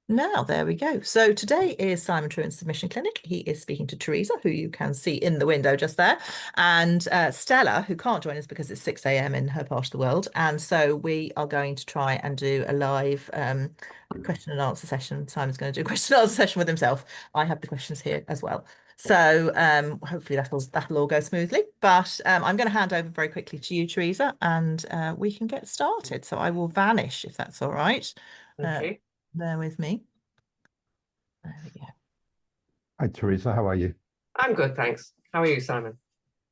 Now, there we go. So today is Simon Trewin's submission clinic. He is speaking to Teresa, who you can see in the window just there, and Stella, who can't join us because it's 6 a.m. in her part of the world. And so we are going to try and do a live question and answer session. Simon's going to do a question and answer session with himself. I have the questions here as well. So hopefully that'll all go smoothly. But I'm going to hand over very quickly to you, Teresa, and we can get started. So I will vanish if that's all right. Uh, Okay. Bear with me. There we go. Hi, Teresa. How are you? I'm good, thanks. How are you, Simon?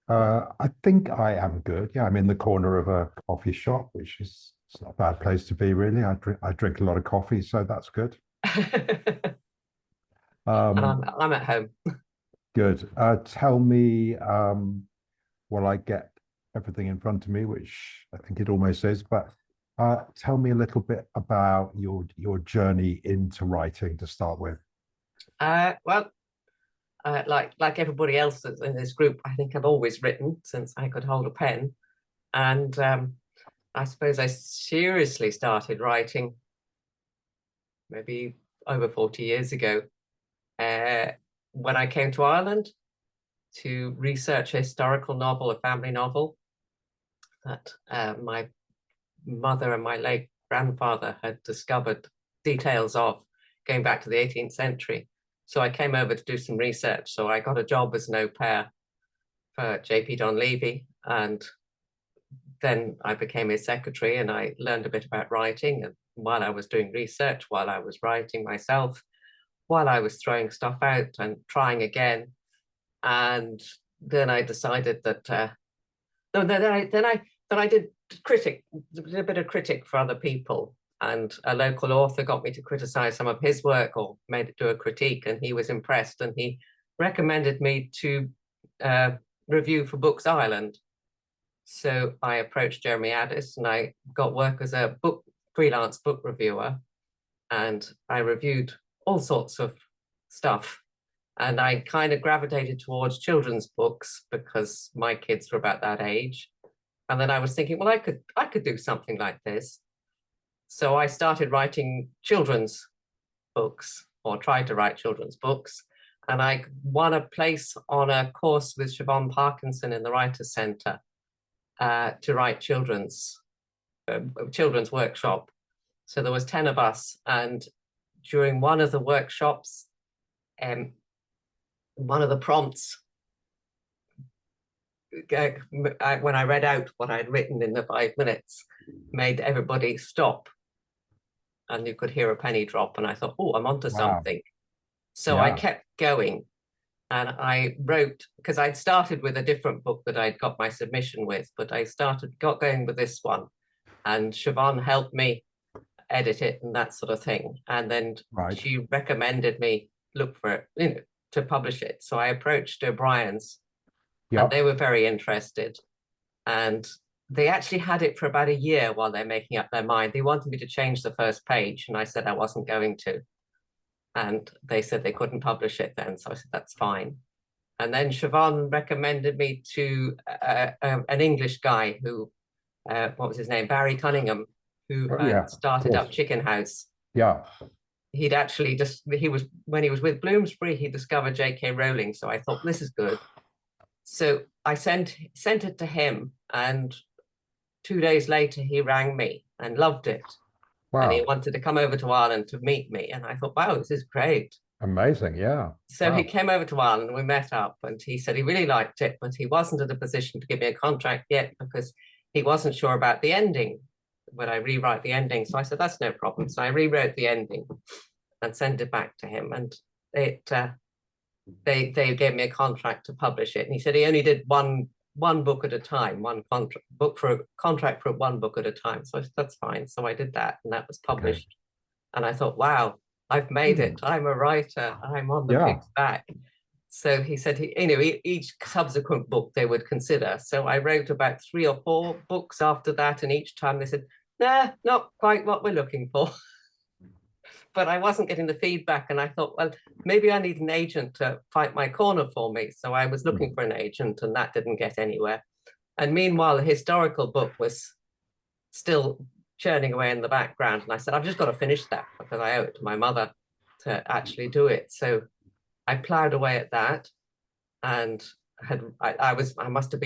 I think I am good. Yeah, I'm in the corner of a coffee shop, which is it's not a bad place to be, really. I drink a lot of coffee, so that's good. And Um, I'm at home. Good. Tell me, will I get everything in front of me, which I think it almost is, but tell me a little bit about your journey into writing to start with. Well, like everybody else that's in this group, I think I've always written since I could hold a pen. And I suppose I seriously started writing maybe over 40 years ago when I came to Ireland to research a historical novel, a family novel that my mother and my late grandfather had discovered details of going back to the 18th century. So I came over to do some research. So I got a job as an au pair for JP Donlevy, and then I became his secretary and I learned a bit about writing. And while I was doing research, while I was writing myself, while I was throwing stuff out and trying again, and then I decided that no, then I did a bit of critic for other people, and a local author got me to criticize some of his work or made it do a critique, and he was impressed and he recommended me to review for Books Ireland. So I approached Jeremy Addis and I got work as a freelance book reviewer, and I reviewed all sorts of stuff. And I kind of gravitated towards children's books because my kids were about that age. And then I was thinking, well, I could do something like this. So I started writing children's books, or tried to write children's books. And I won a place on a course with Siobhan Parkinson in the Writers' Centre to write children's workshop. So there was 10 of us, and during one of the workshops, one of the prompts, when I read out what I'd written in the 5 minutes, made everybody stop, and you could hear a penny drop. And I thought, oh, I'm onto something. So I kept going, and I wrote, because I'd started with a different book that I'd got my submission with, but I got going with this one, and Siobhan helped me edit it and that sort of thing. And then she recommended me look for it, to publish it. So I approached O'Brien's, and they were very interested. And they actually had it for about a year while they're making up their mind. They wanted me to change the first page, and I said I wasn't going to. And they said they couldn't publish it then. So I said, that's fine. And then Siobhan recommended me to an English guy who, what was his name? Barry Cunningham, who had started up Chicken House. Yeah. He'd actually when he was with Bloomsbury, he discovered J.K. Rowling. So I thought, this is good. So I sent it to him, and 2 days later he rang me and loved it. Wow. And he wanted to come over to Ireland to meet me. And I thought, wow, this is great. Amazing, yeah. So he came over to Ireland and we met up, and he said he really liked it, but he wasn't in a position to give me a contract yet because he wasn't sure about the ending. Would I rewrite the ending? So I said, that's no problem. So I rewrote the ending and sent it back to him. And they gave me a contract to publish it. And he said he only did one book at a time, contract for one book at a time. So I said, that's fine. So I did that, and that was published. Okay. And I thought, wow, I've made it. I'm a writer. I'm on the pig's back. So he said, each subsequent book they would consider. So I wrote about 3 or 4 books after that. And each time they said, nah, not quite what we're looking for. But I wasn't getting the feedback. And I thought, well, maybe I need an agent to fight my corner for me. So I was looking for an agent, and that didn't get anywhere. And meanwhile, the historical book was still churning away in the background. And I said, I've just got to finish that because I owe it to my mother. to actually do it. So I plowed away at that, and I must have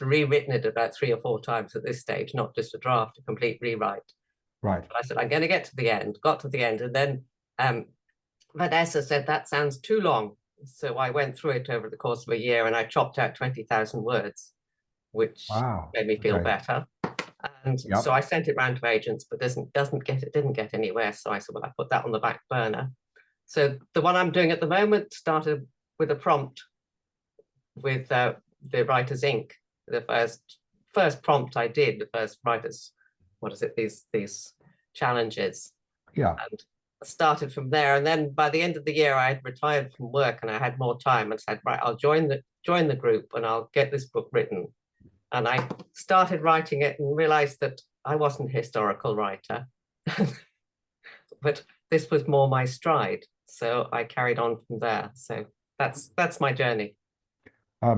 rewritten it about 3 or 4 times at this stage, not just a draft, a complete rewrite. Right. But I said, I'm going to get to the end, got to the end. And then Vanessa said, that sounds too long. So I went through it over the course of a year, and I chopped out 20,000 words, which Wow. made me feel Okay. better. And Yep. so I sent it round to agents, but didn't get anywhere. So I said, well, I put that on the back burner. So the one I'm doing at the moment started with a prompt with the Writer's Ink. The first prompt I did, the first writers, what is it, these challenges. Yeah. And started from there. And then by the end of the year, I had retired from work and I had more time, and said, right, I'll join the group and I'll get this book written. And I started writing it and realized that I wasn't a historical writer, but this was more my stride. So I carried on from there. So that's my journey.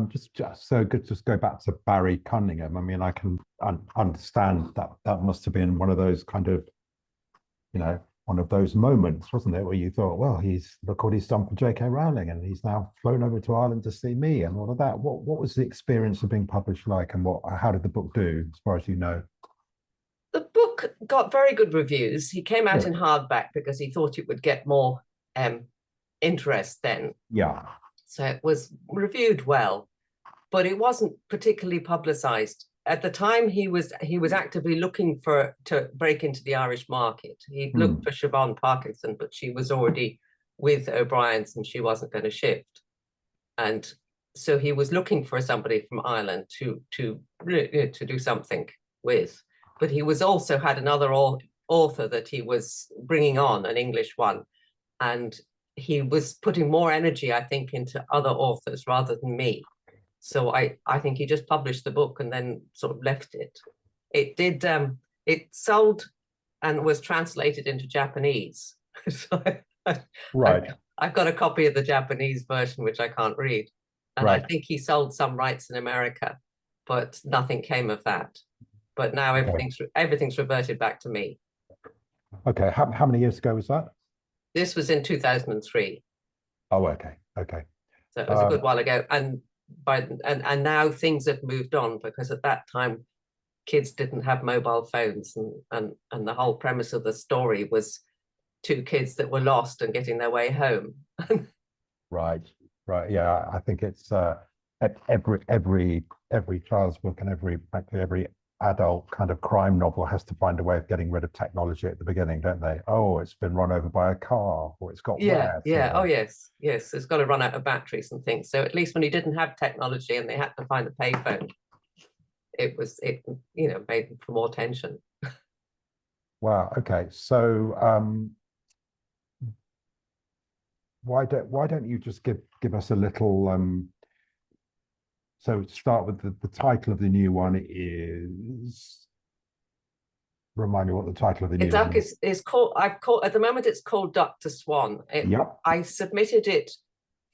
Just so good. Just go back to Barry Cunningham. I mean, I can understand that that must have been one of those kind of, one of those moments, wasn't it, where you thought, well, look what he's done for J.K. Rowling, and he's now flown over to Ireland to see me, and all of that. What was the experience of being published like, and how did the book do, as far as you know? The book got very good reviews. He came out in hardback because he thought it would get more interest then. Yeah. So it was reviewed well, but it wasn't particularly publicized. At the time, he was actively looking to break into the Irish market. He looked for Siobhan Parkinson, but she was already with O'Brien's and she wasn't going to shift. And so he was looking for somebody from Ireland to do something with. But he was also had another author that he was bringing on, an English one, and he was putting more energy, I think, into other authors rather than me. So I think he just published the book and then sort of left it. It did, it sold and was translated into Japanese. So Right. I've got a copy of the Japanese version, which I can't read. And Right. I think he sold some rights in America, but nothing came of that. But now everything's reverted back to me. Okay. How many years ago was that? This was in 2003. Oh, okay. Okay. So it was a good while ago. And now things have moved on, because at that time kids didn't have mobile phones, and the whole premise of the story was 2 kids that were lost and getting their way home. Right. Yeah, I think it's every child's book and practically every adult kind of crime novel has to find a way of getting rid of technology at the beginning, don't they? Oh, it's been run over by a car, or it's got wet. Oh yes, it's got to run out of batteries and things. So at least when you didn't have technology and they had to find a payphone, it made for more tension. Wow. Okay. So why don't you just give us a little so start with the title of the new one is, remind me what the title of the new one is. It's called, at the moment it's called Dr. Swan. Yep. I submitted it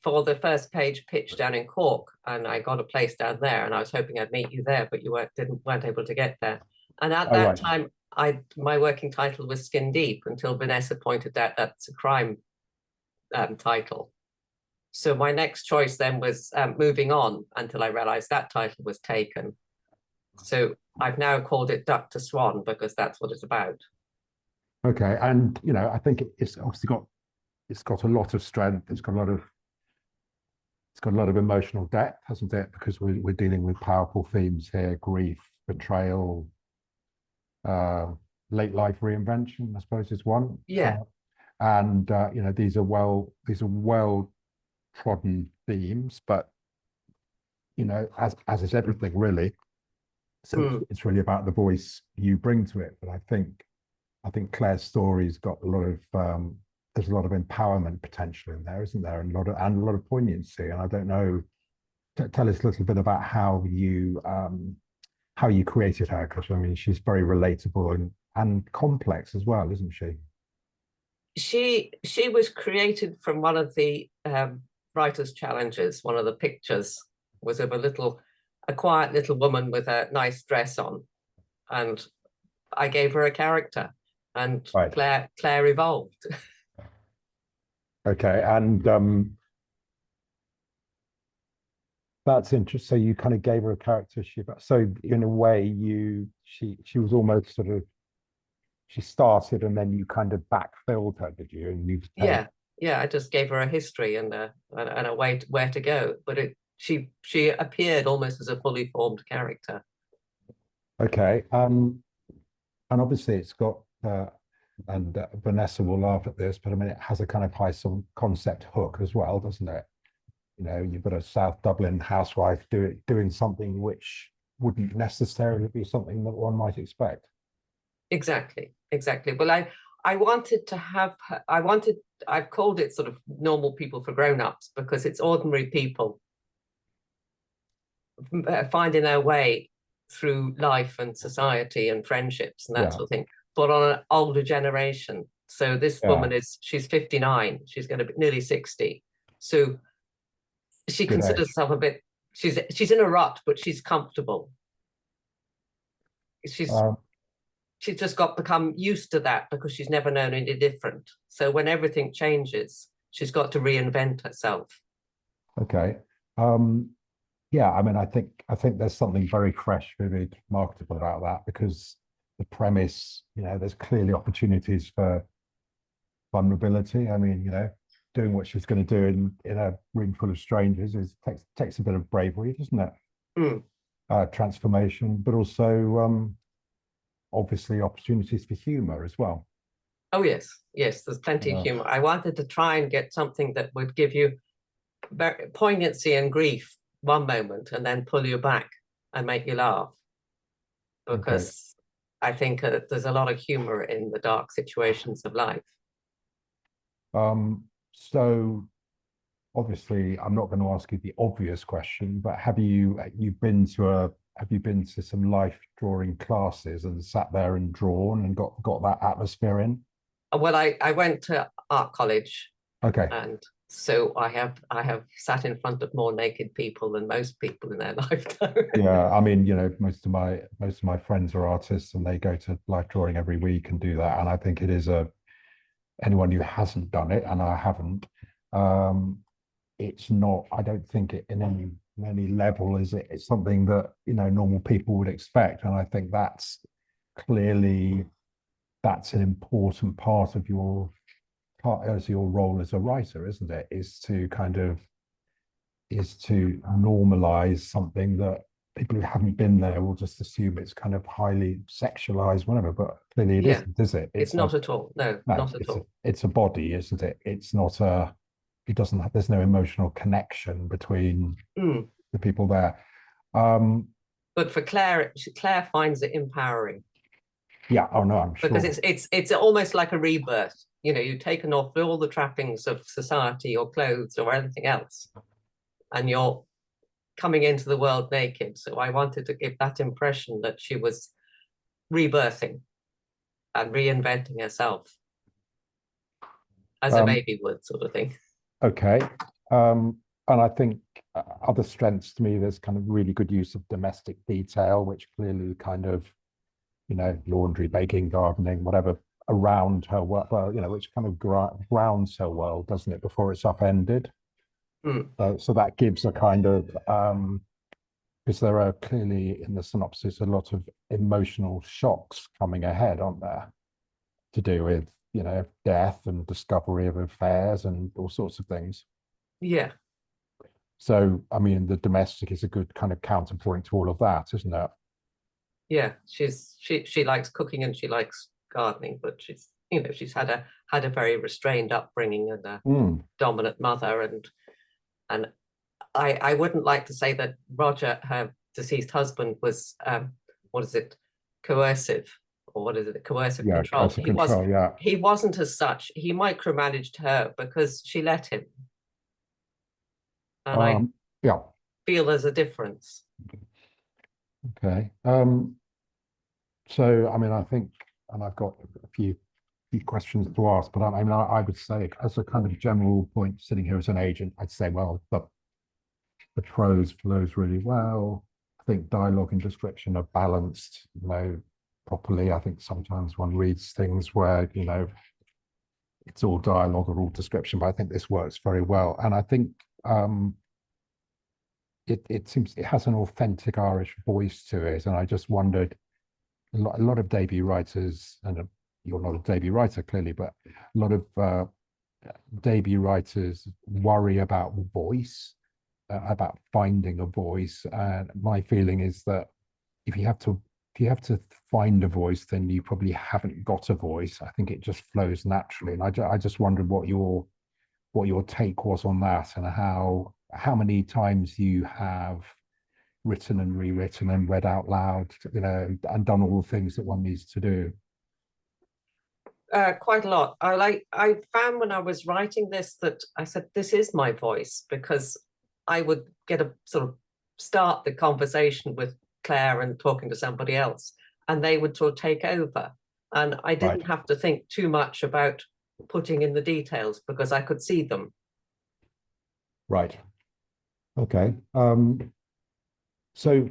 for the first page pitch down in Cork, and I got a place down there, and I was hoping I'd meet you there, but you weren't able to get there. And at that time, my working title was Skin Deep, until Vanessa pointed out that's a crime title. So my next choice then was Moving On, until I realized that title was taken. So I've now called it Dr. Swan, because that's what it's about. Okay. And I think it's obviously got a lot of strength. It's got a lot of emotional depth, hasn't it? Because we're dealing with powerful themes here: grief, betrayal, late life reinvention, I suppose, is one. Yeah. And these are well trodden themes, but as is everything really. So it's really about the voice you bring to it. But I think Claire's story's got a lot of there's a lot of empowerment potential in there, isn't there? And a lot of poignancy. And I don't know, tell us a little bit about how you created her, because I mean she's very relatable and complex as well, isn't she? She was created from one of the writers' challenges. One of the pictures was of a quiet little woman with a nice dress on, and I gave her a character, and Claire evolved. Okay, and that's interesting. So you kind of gave her a character she, so in a way, she was almost sort of she started and then you kind of backfilled her, did you? And you've Yeah, yeah. I just gave her a history and a way where to go. But she appeared almost as a fully formed character. okay. And obviously it's got and Vanessa will laugh at this, but I mean it has a kind of high some concept hook as well, doesn't it? You know, you've got a South Dublin housewife doing something which wouldn't necessarily be something that one might expect. Exactly, exactly. Well, I wanted to have I've called it sort of normal people for grown-ups because it's ordinary people finding their way through life and society and friendships and that Yeah, sort of thing, but on an older generation. So this yeah, woman she's 59, she's going to be nearly 60. So she good considers age. herself a bit, she's in a rut, but she's comfortable. She's Um, she's just got become used to that because she's never known any different. So when everything changes, she's got to reinvent herself. okay. Um, yeah, I mean, I think there's something very fresh, very marketable about that because the premise, you know, there's clearly opportunities for vulnerability. I mean, you know, doing what she's going to do in a room full of strangers takes a bit of bravery, doesn't it? Mm. Transformation, but also obviously opportunities for humor as well. Oh yes, yes, there's plenty of humor. I wanted to try and get something that would give you poignancy and grief one moment and then pull you back and make you laugh Okay. because I think there's a lot of humor in the dark situations of life. So obviously, I'm not going to ask you the obvious question, but have you been to some life drawing classes and sat there and drawn and got that atmosphere in? Well, I went to art college, Okay. and so I have sat in front of more naked people than most people in their lifetime. Yeah, I mean, you know, most of my friends are artists and they go to life drawing every week and do that. And I think it is anyone who hasn't done it, and I haven't, um, it's not, I don't think it in any level is it's something that, you know, normal people would expect. And I think clearly that's an important part of your part as your role as a writer, isn't it? Is to normalize something that people who haven't been there will just assume it's kind of highly sexualized, whatever, but clearly it Yeah, isn't, is it? it's not at all. No, No, not at all. it's a body, isn't it? It's not it doesn't have, there's no emotional connection between Mm. the people there. Um, But for Claire, Claire finds it empowering yeah, oh no, I'm because sure. it's almost like a rebirth. You know, you've taken off all the trappings of society or clothes or anything else, and you're coming into the world naked. So I wanted to give that impression that she was rebirthing and reinventing herself as a Um, baby would, sort of thing. okay. And I think other strengths to me, there's kind of really good use of domestic detail, which clearly kind of, you know, laundry, baking, gardening, whatever around her work, well, you know, which kind of grounds her world, doesn't it, before it's upended. Mm. So that gives a kind of, because there are clearly in the synopsis a lot of emotional shocks coming ahead, aren't there? To do with, you know, death and discovery of affairs and all sorts of things. Yeah, So, I mean, the domestic is a good kind of counterpoint to all of that, isn't it? yeah. She likes cooking and she likes gardening, but she's had a very restrained upbringing and a Mm, dominant mother, and I wouldn't like to say that Roger, her deceased husband, was what is it, coercive, or what is it, coercive yeah, control. coercive control, yeah. He wasn't as such. He micromanaged her because she let him, and I Um, yeah, feel there's a difference. okay. So, I mean, I think, and I've got a few questions to ask, but I mean, I would say, as a kind of general point, sitting here as an agent, I'd say, well, the prose flows really well. I think dialogue and description are balanced, you know, properly. I think sometimes one reads things where, you know, it's all dialogue or all description, but I think this works very well. And I think it seems it has an authentic Irish voice to it. And I just wondered, a lot of debut writers, and you're not a debut writer clearly, but a lot of debut writers worry about voice, about finding a voice. And my feeling is that if you have to find a voice, then you probably haven't got a voice. I think it just flows naturally. And I just wondered what your take was on that, and how many times you have written and rewritten and read out loud, and done all the things that one needs to do. Quite a lot. I found when I was writing this that I said, this is my voice, because I would get a sort of start the conversation with Claire and talking to somebody else, and they would sort of take over. And I didn't have to think too much about putting in the details because I could see them. Right. Okay. So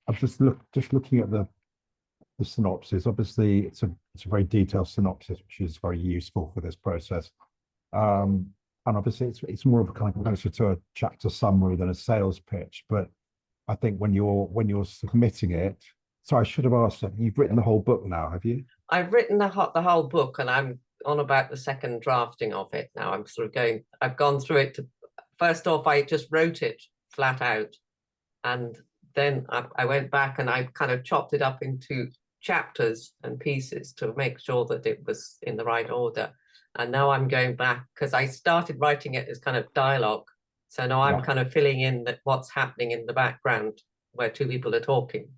I'm just looking at the synopsis. Obviously, it's a very detailed synopsis, which is very useful for this process. And obviously, it's more of a kind of closer to a chapter summary than a sales pitch. But I think when you're submitting it, so I should have asked, you've written the whole book now, have you? I've written the whole book, and I'm on about the second drafting of it now. I'm sort of I've gone through it. First off, I just wrote it flat out, and then I went back and I kind of chopped it up into chapters and pieces to make sure that it was in the right order. And now I'm going back, because I started writing it as kind of dialogue. So now I'm kind of filling in what's happening in the background where two people are talking.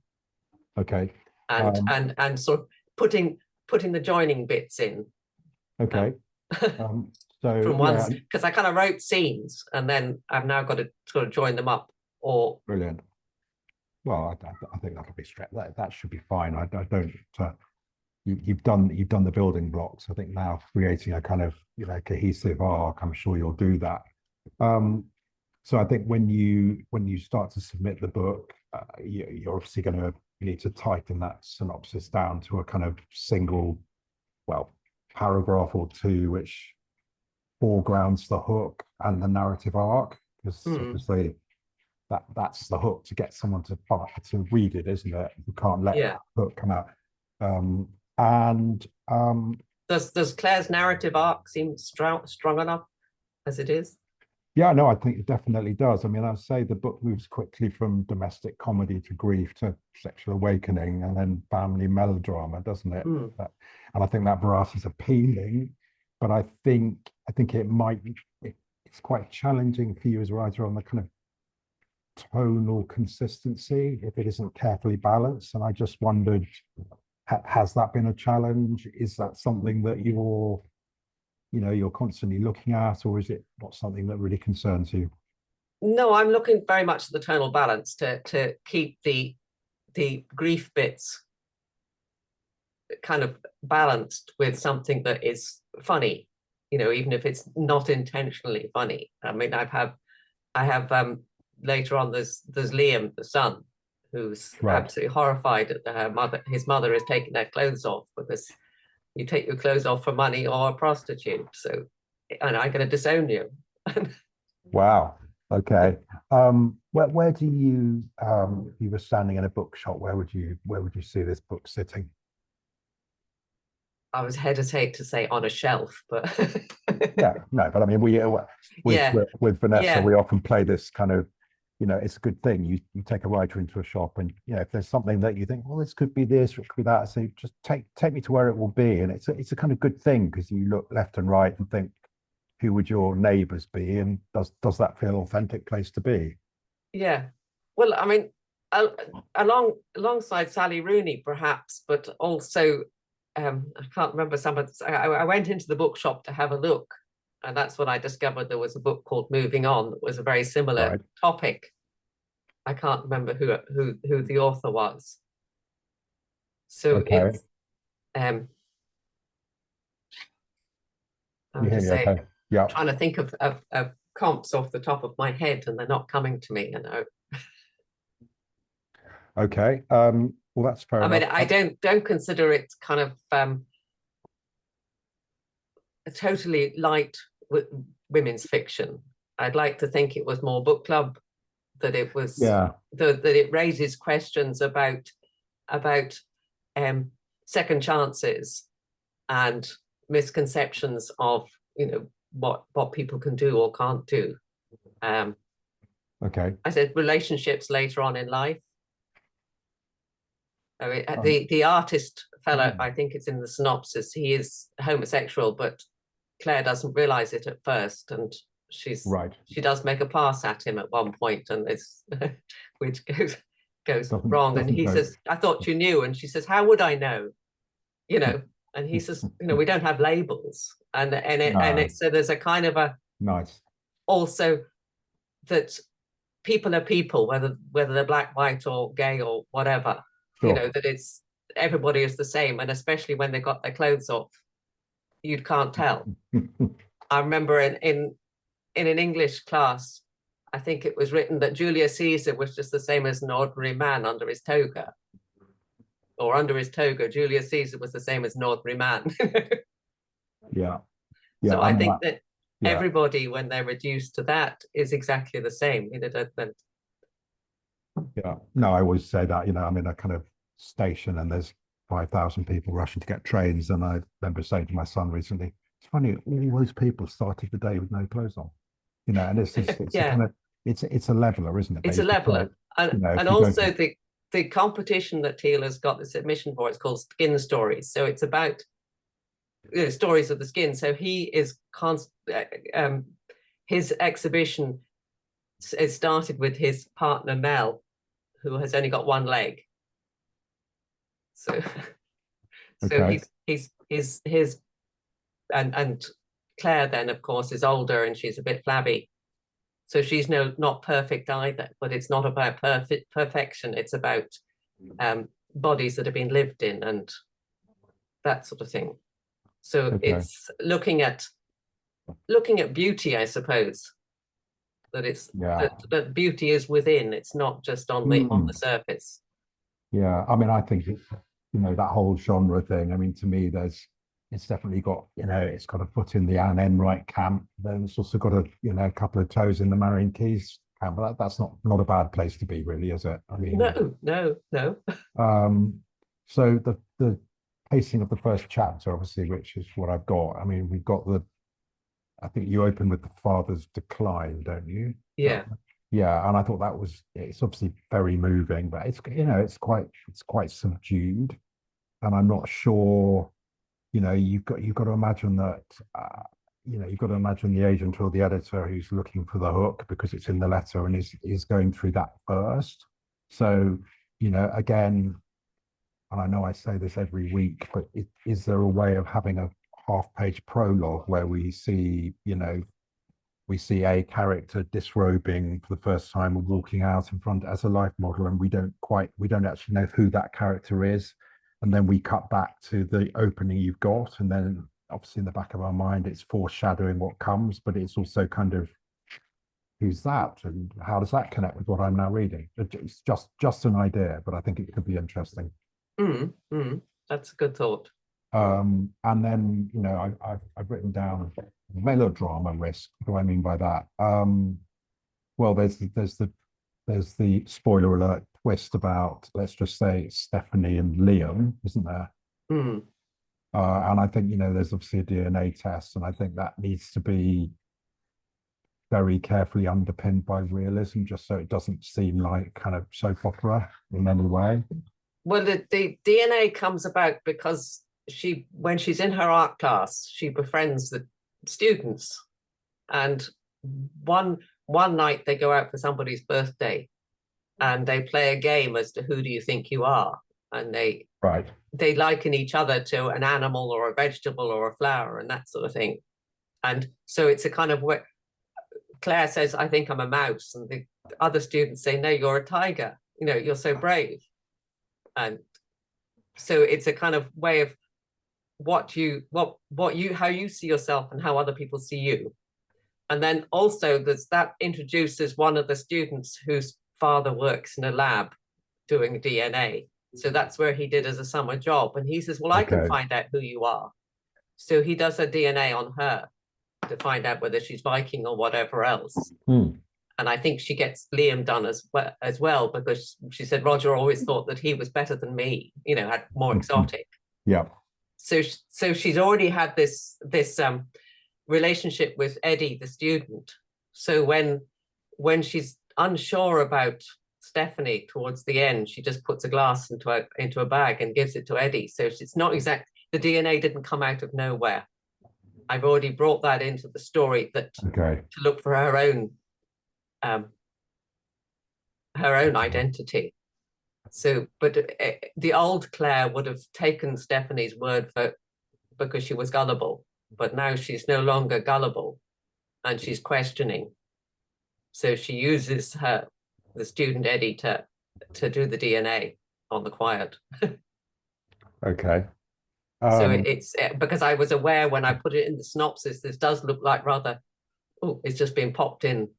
Okay. And sort of putting the joining bits in. Okay. So from once, because I kind of wrote scenes and then I've now got to sort of join them up. Or brilliant. Well, I think that'll be straight. That should be fine. I don't. You've done the building blocks. I think now creating a kind of cohesive arc, I'm sure you'll do that. So I think when you start to submit the book, you're obviously you need to tighten that synopsis down to a kind of single, paragraph or two, which foregrounds the hook and the narrative arc, because obviously that's the hook to get someone to read it, isn't it? You can't let that hook come out. Does Claire's narrative arc seem strong enough as it is? Yeah, no, I think it definitely does. I mean, I'd say the book moves quickly from domestic comedy to grief to sexual awakening and then family melodrama, doesn't it? And I think that variety is appealing, but I think it's quite challenging for you as a writer on the kind of tonal consistency if it isn't carefully balanced. And I just wondered, has that been a challenge? Is that something that you're constantly looking at, or is it not something that really concerns you? No, I'm looking very much at the tonal balance to keep the grief bits kind of balanced with something that is funny, even if it's not intentionally funny. I mean, I have later on there's Liam, the son, who's absolutely horrified at his mother is taking their clothes off, because you take your clothes off for money or a prostitute. So, and I'm going to disown you. Wow. Okay. Where do you, you were standing in a bookshop, where would you see this book sitting? I was hesitate to say on a shelf, but yeah, no, but I mean, with Vanessa, we often play this kind of, it's a good thing. You take a writer into a shop, and if there's something that you think, well, this could be this or it could be that, so just take me to where it will be, and it's a kind of good thing, because you look left and right and think, who would your neighbours be, and does that feel an authentic place to be? Yeah, well, I mean, alongside Sally Rooney, perhaps, but also I can't remember I went into the bookshop to have a look, and that's when I discovered there was a book called Moving On that was a very similar topic. I can't remember who the author was. So it's I'm just saying, trying to think of comps off the top of my head, and they're not coming to me, Okay. Well, that's fair enough. I mean, I don't consider it kind of totally liked women's fiction. I'd like to think it was more book club, that it was Yeah. that it raises questions about second chances and misconceptions of, you know, what people can do or can't do. Okay. I said relationships later on in life. I mean, Um, the artist fellow, mm. I think it's in the synopsis, he is homosexual, but Claire doesn't realize it at first, and Right. she does make a pass at him at one point, and it's which goes Doesn't wrong. And doesn't he go. says, "I thought you knew," and she says, "How would I know?" You know. And he says, "You know, we don't have labels," and No. it so there's a kind of a Nice. also that people are people, whether they're black, white, or gay, or whatever. You know, Sure. that it's everybody is the same, and especially when they got their clothes off, you can't tell. I remember in an English class, I think it was written that Julius Caesar was just the same as an ordinary man under his toga. Or under his toga, Julius Caesar was the same as an ordinary man. Yeah. Yeah. So I mean, think that yeah. everybody, when they're reduced to that, is exactly the same. You know, Yeah. No, I always say that, you know, I'm in a kind of station and there's 5,000 people rushing to get trains. And I remember saying to my son recently, it's funny, all those people started the day with no clothes on, you know, and it's just, it's a yeah, kind of, it's a leveler, isn't it? it's a Basically? leveler. You know, And if you go also to, the competition that Teela's got the submission for, it's called Skin Stories. So it's about, you know, stories of the skin. So he is his exhibition is started with his partner Mel, who has only got one leg. So so okay, his and Claire then of course is older and she's a bit flabby. So she's not perfect either, but it's not about perfection. It's about bodies that have been lived in and that sort of thing. So okay, it's looking at beauty, I suppose. That it's yeah. that beauty is within. It's not just on the surface. Yeah, I mean, I think you know, that whole genre thing. I mean, to me, it's definitely got, you know, it's got a foot in the Anne Enright camp. Then it's also got a couple of toes in the Marion Keyes camp. But that's not a bad place to be, really, is it? I mean, No. so the pacing of the first chapter, obviously, which is what I've got. I mean, we've got I think you open with the father's decline, don't you? Yeah. Yeah, and I thought it's obviously very moving, but it's, you know, it's quite subdued, and I'm not sure, you know, you've got to imagine that, you know, you've got to imagine the agent or the editor who's looking for the hook because it's in the letter and is going through that first. So, you know, again, and I know I say this every week, but is there a way of having a half-page prologue where we see, you know, we see a character disrobing for the first time and walking out in front as a life model, and we don't actually know who that character is, and then we cut back to the opening you've got, and then obviously in the back of our mind it's foreshadowing what comes, but it's also kind of, who's that and how does that connect with what I'm now reading? It's just an idea, but I think it could be interesting. That's a good thought. And then, you know, I've written down melodrama risk. What do I mean by that? Well, there's the spoiler alert twist about, let's just say, Stephanie and Liam, isn't there? Mm. And I think, you know, there's obviously a DNA test, and I think that needs to be very carefully underpinned by realism, just so it doesn't seem like kind of soap opera in any way. Well, the DNA comes about because when she's in her art class, she befriends the students, and one night they go out for somebody's birthday, and they play a game as to who do you think you are, and they liken each other to an animal or a vegetable or a flower and that sort of thing, and so it's a kind of where Claire says, "I think I'm a mouse," and the other students say, "No, you're a tiger. You know, you're so brave," and so it's a kind of way of how you see yourself and how other people see you. And then also that introduces one of the students whose father works in a lab doing DNA. So that's where he did as a summer job. And he says, well, I can find out who you are. So he does her DNA on her to find out whether she's Viking or whatever else. And I think she gets Liam done as well, because she said Roger always thought that he was better than me, you know, had more exotic. Yeah. So she's already had this relationship with Eddie, the student. So when she's unsure about Stephanie towards the end, she just puts a glass into a bag and gives it to Eddie. So it's not exact. The DNA didn't come out of nowhere. I've already brought that into the story, that to look for her own identity. So, but the old Claire would have taken Stephanie's word for, because she was gullible, but now she's no longer gullible, and she's questioning. So she uses the student Eddie to do the DNA on the quiet. Okay. So it's because I was aware when I put it in the synopsis, this does look like rather, oh, it's just been popped in.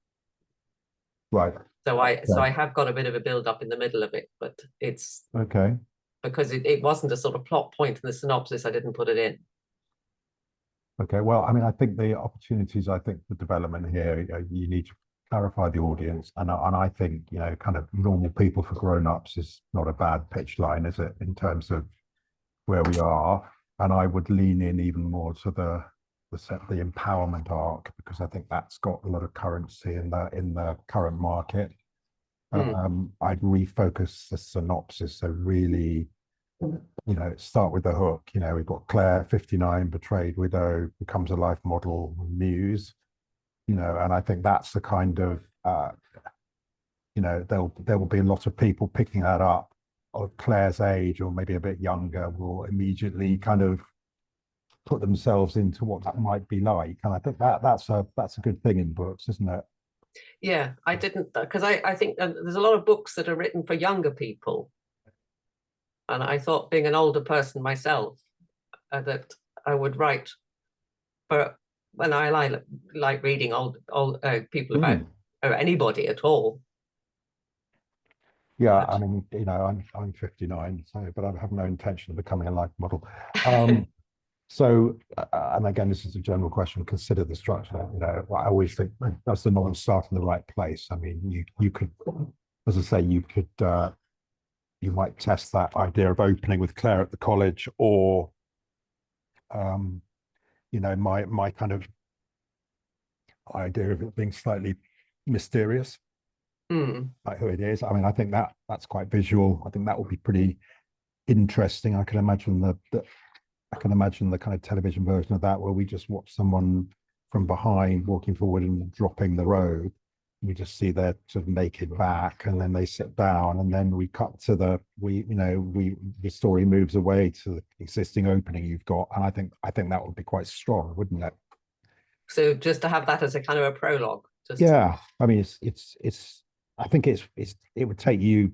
Right. So I have got a bit of a build up in the middle of it, but it's okay, because it wasn't a sort of plot point in the synopsis, I didn't put it in. Okay, well, I mean, I think the opportunities, I think the development here, you need to clarify the audience. And I think, you know, kind of normal people for grown-ups is not a bad pitch line, is it, in terms of where we are? And I would lean in even more to the empowerment arc, because I think that's got a lot of currency in the current market. I'd refocus the synopsis, so really, you know, start with the hook. You know, we've got Claire, 59, betrayed widow, becomes a life model muse, you know, and I think that's the kind of you know, there will be a lot of people picking that up of Claire's age, or maybe a bit younger, will immediately kind of put themselves into what that might be like. And I think that's a good thing in books, isn't it? Yeah, I didn't, because I think there's a lot of books that are written for younger people. And I thought, being an older person myself, that I would write for, when I like reading old people about, or anybody at all. Yeah, I mean, you know, I'm 59, so, but I have no intention of becoming a life model. So, and again, this is a general question, consider the structure. You know, I always think, does the novel start in the right place? I mean, you could, as I say, you might test that idea of opening with Claire at the college, or, you know, my kind of idea of it being slightly mysterious, like who it is. I mean, I think that's quite visual. I think that would be pretty interesting. I can imagine the kind of television version of that, where we just watch someone from behind walking forward and dropping the robe. We just see their sort of naked back, and then they sit down, and then we cut to the story moves away to the existing opening you've got. And I think that would be quite strong, wouldn't it? So just to have that as a kind of a prologue. Yeah, I mean, I think it would take you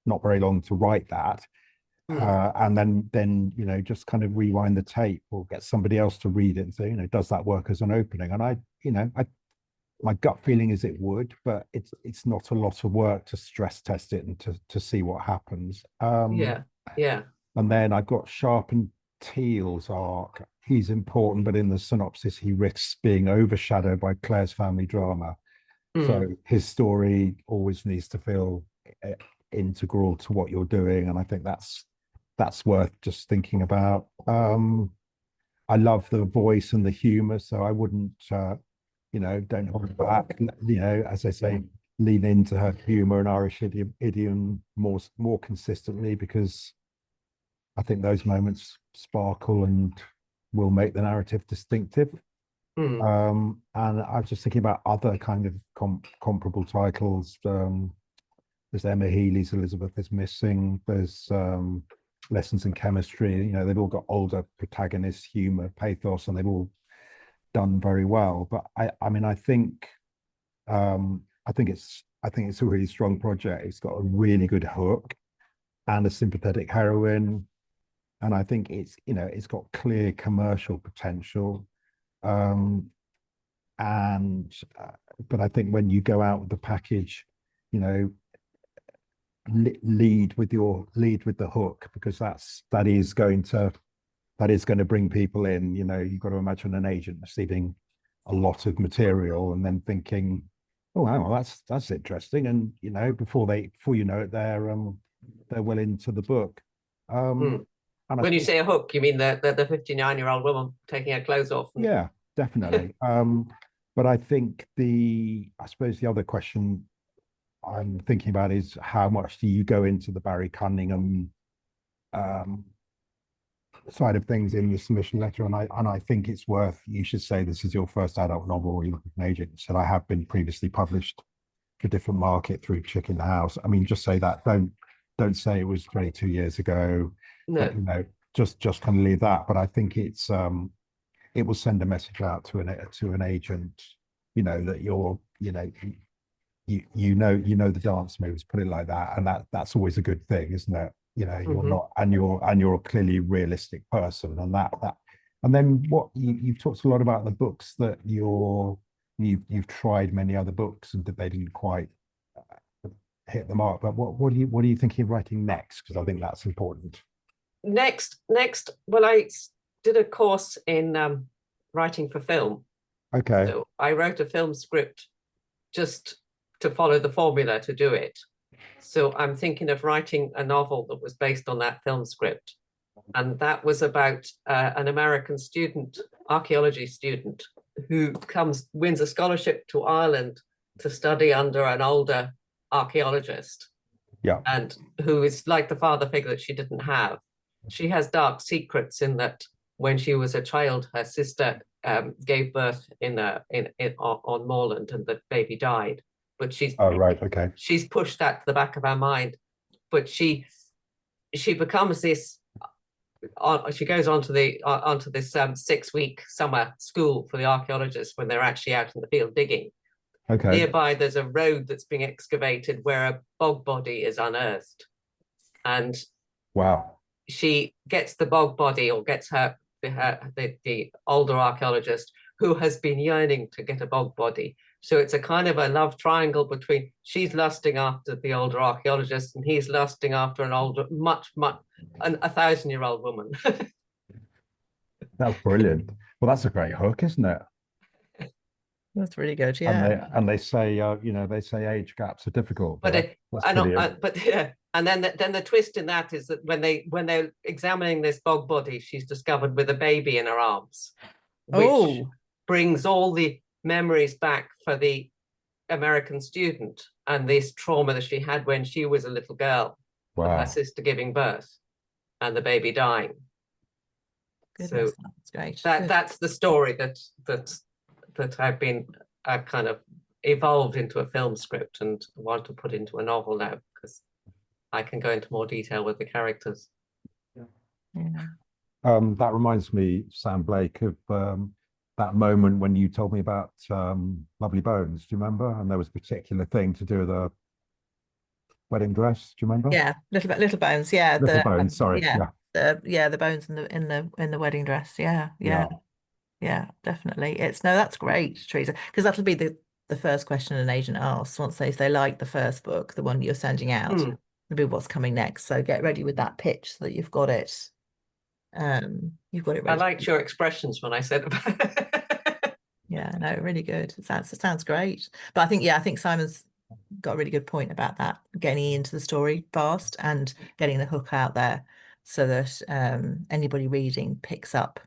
not very long to write that. And then you know, just kind of rewind the tape, or get somebody else to read it and say, you know, does that work as an opening? And my gut feeling is it would, but it's not a lot of work to stress test it and to see what happens. Yeah. And then I've got Sharp and Teal's arc. He's important, but in the synopsis, he risks being overshadowed by Claire's family drama. So his story always needs to feel integral to what you're doing, and I think that's worth just thinking about. I love the voice and the humor, so I wouldn't you know, don't hold back. You know, as I say, lean into her humor and Irish idiom more consistently, because I think those moments sparkle and will make the narrative distinctive. And I was just thinking about other kind of comparable titles. There's Emma Healy's Elizabeth is Missing. There's Lessons in Chemistry. You know, they've all got older protagonists, humor, pathos, and they've all done very well. But I mean, I think it's a really strong project. It's got a really good hook and a sympathetic heroine, and I think it's got clear commercial potential. But I think when you go out with the package, you know, lead with the hook, because that is going to that is going to bring people in. You know, you've got to imagine an agent receiving a lot of material and then thinking, oh, hang on, that's interesting. And you know, before you know it, they're well into the book. Hmm. And I When you suppose, say a hook, you mean the 59-year-old woman taking her clothes off? yeah, definitely. But I think I suppose the other question I'm thinking about is how much do you go into the Barry Cunningham um, side of things in the submission letter? And I think it's worth, you should say this is your first adult novel, or you look at an agent and said, I have been previously published for a different market through Chick in the House. I mean, just say that. Don't say it was 22 years ago. No. But, you know, just kind of leave that. But I think it will send a message out to an agent, you know, that you know the dance moves, put it like that, and that's always a good thing, isn't it? You know, you're not, and you're a clearly realistic person, and and then what you've talked a lot about the books that you've tried many other books and that they didn't quite hit the mark. But what are you thinking of writing next? Because I think that's important. Next, well, I did a course in writing for film. Okay. So I wrote a film script just to follow the formula to do it. So I'm thinking of writing a novel that was based on that film script. And that was about an American student, archaeology student, who wins a scholarship to Ireland to study under an older archaeologist. Yeah. And who is like the father figure that she didn't have. She has dark secrets in that when she was a child, her sister gave birth on moorland and the baby died. But she's pushed that to the back of her mind. But she becomes this. She goes onto this 6-week summer school for the archaeologists when they're actually out in the field digging. Okay. Nearby, there's a road that's being excavated where a bog body is unearthed, and wow, she gets the bog body, or gets the older archaeologist who has been yearning to get a bog body. So it's a kind of a love triangle between, she's lusting after the older archaeologist and he's lusting after an older, much, a 1,000-year-old woman. that's brilliant. Well, that's a great hook, isn't it? That's really good, yeah. And they say, you know, they say age gaps are difficult. But then the twist in that is that when they're examining this bog body, she's discovered with a baby in her arms, which brings all the memories back for the American student and this trauma that she had when she was a little girl, with her sister giving birth and the baby dying. Goodness, so that's great. That's the story that I've kind of evolved into a film script and want to put into a novel now, because I can go into more detail with the characters. Yeah. That reminds me, Sam Blake, of that moment when you told me about Lovely Bones. Do you remember? And there was a particular thing to do with a wedding dress. Do you remember? Yeah, Little Bones. Yeah, Little Bones. Sorry. The bones in the wedding dress. Yeah, definitely. That's great, Teresa, because that'll be the first question an agent asks once they like the first book, the one you're sending out. It'll be what's coming next. So get ready with that pitch so that you've got it. You've got it ready. I liked your expressions when I said about it. Yeah, no, really good. It sounds great. But I think Simon's got a really good point about that, getting into the story fast and getting the hook out there so that anybody reading picks up.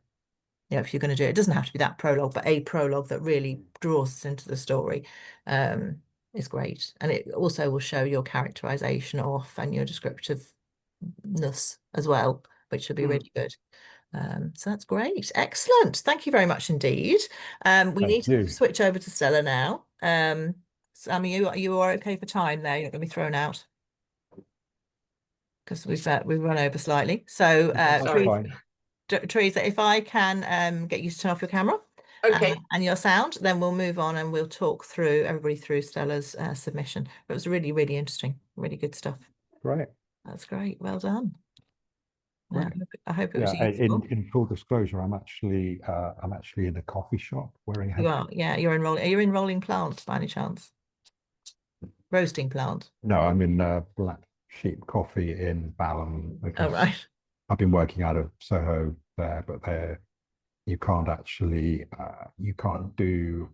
You know, if you're going to do it, it doesn't have to be that prologue, but a prologue that really draws us into the story is great. And it also will show your characterization off and your descriptiveness as well, which will be really good. So that's great. Excellent. Thank you very much indeed. We need to switch over to Stella now. Sam, you are okay for time there? You're not going to be thrown out because we've run over slightly. So Teresa, if I can get you to turn off your camera and your sound, then we'll move on and we'll talk through everybody through Stella's submission. It was really, really interesting, really good stuff. Great. That's great. Well done. I hope it was useful. In full disclosure, I'm actually in a coffee shop wearing headphones. You're enrolling. Are you enrolling plants by any chance? Roasting plant? No, I'm in Black Sheep Coffee in Balham. Oh right. I've been working out of Soho there, but you can't actually you can't do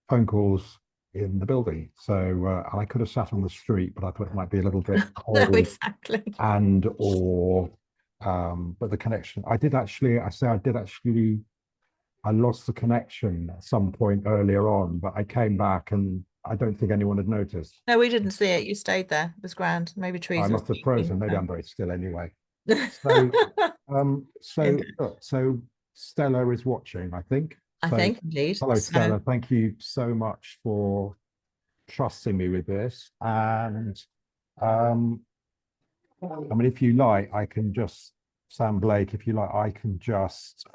phone calls in the building. So I could have sat on the street, but I thought it might be a little bit No, cold exactly. and or but the connection. I did actually. I lost the connection at some point earlier on, but I came back and I don't think anyone had noticed. No, we didn't see it. You stayed there. It was grand. Maybe I Teresa was must have frozen. speaking. Maybe So. I'm very still anyway. So, so Stella is watching, I think. I So, think indeed. hello, So Stella. Thank you so much for trusting me with this. And I mean, if you like, I can just, Sam Blake, if you like, I can just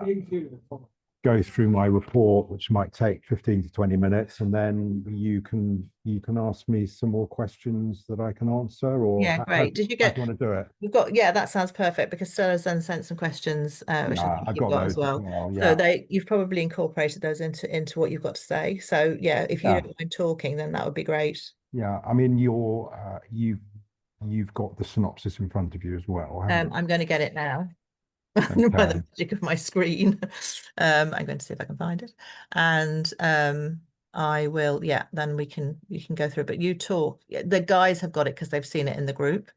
go through my report, which might take 15 to 20 minutes, and then you can ask me some more questions that I can answer, or yeah, great. Did you how do get? you want to do it? We've got, yeah, that sounds perfect because Stella's then sent some questions, which I Yeah, think I've you've got got as those as well. well. So Yeah, you've probably incorporated those into what you've got to say. So yeah, if you yeah, don't mind talking, then that would be great. yeah. I mean, you've got the synopsis in front of you as well, haven't you? I'm going to get it now. By Okay. the magic of my screen. I'm going to see if I can find it. And I will, yeah, then you can go through it. But you talk. The guys have got it because they've seen it in the group.